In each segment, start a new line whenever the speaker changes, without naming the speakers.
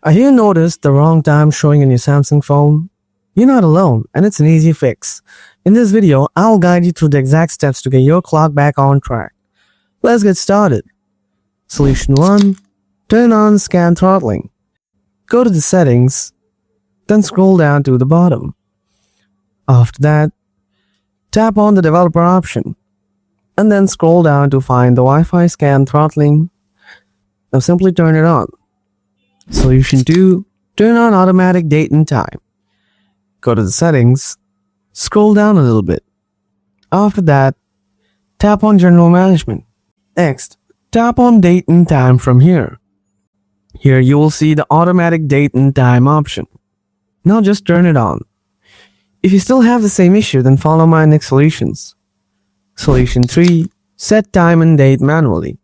Have you noticed the wrong time showing in your Samsung phone? You're not alone, and it's an easy fix. In this video, I'll guide you through the exact steps to get your clock back on track. Let's get started. Solution 1. Turn on scan throttling. Go to the settings, then scroll down to the bottom. After that, tap on the developer option, and then scroll down to find the Wi-Fi scan throttling. Now simply turn it on. Solution 2. Turn on automatic date and time. Go to the settings, scroll down a little bit. After that, tap on general management. Next, tap on date and time from here. Here you will see the automatic date and time option. Now just turn it on. If you still have the same issue, then follow my next solutions. Solution 3. Set time and date manually.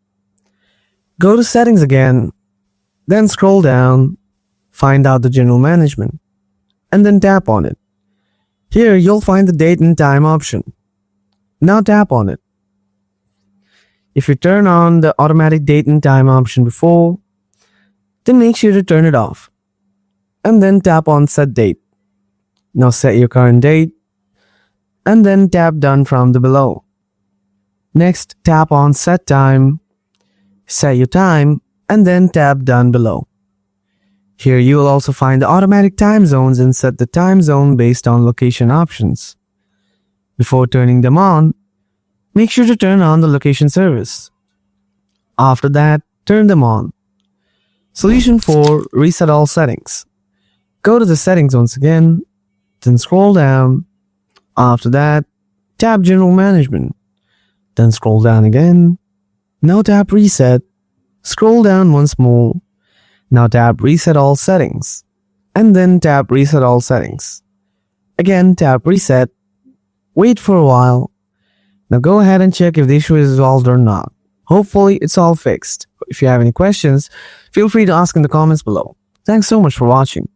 Go to settings again, then scroll down, find out the general management, and then tap on it. Here you'll find the date and time option. Now tap on it. If you turn on the automatic date and time option before, then make sure to turn it off, and then tap on set date. Now set your current date, and then tap done from the below. Next, tap on set time, set your time, and then tap done below. Here you will also find the automatic time zones and set the time zone based on location options. Before turning them on, make sure to turn on the location service. After that, turn them on. Solution 4. Reset all settings. Go to the settings once again, then scroll down. After that, tap general management, then scroll down again. Now tap reset. Scroll down once more. Now tap reset all settings, and then tap reset all settings. Again, tap reset. Wait for a while. Now go ahead and check if the issue is resolved or not. Hopefully it's all fixed. If you have any questions, feel free to ask in the comments below. Thanks so much for watching.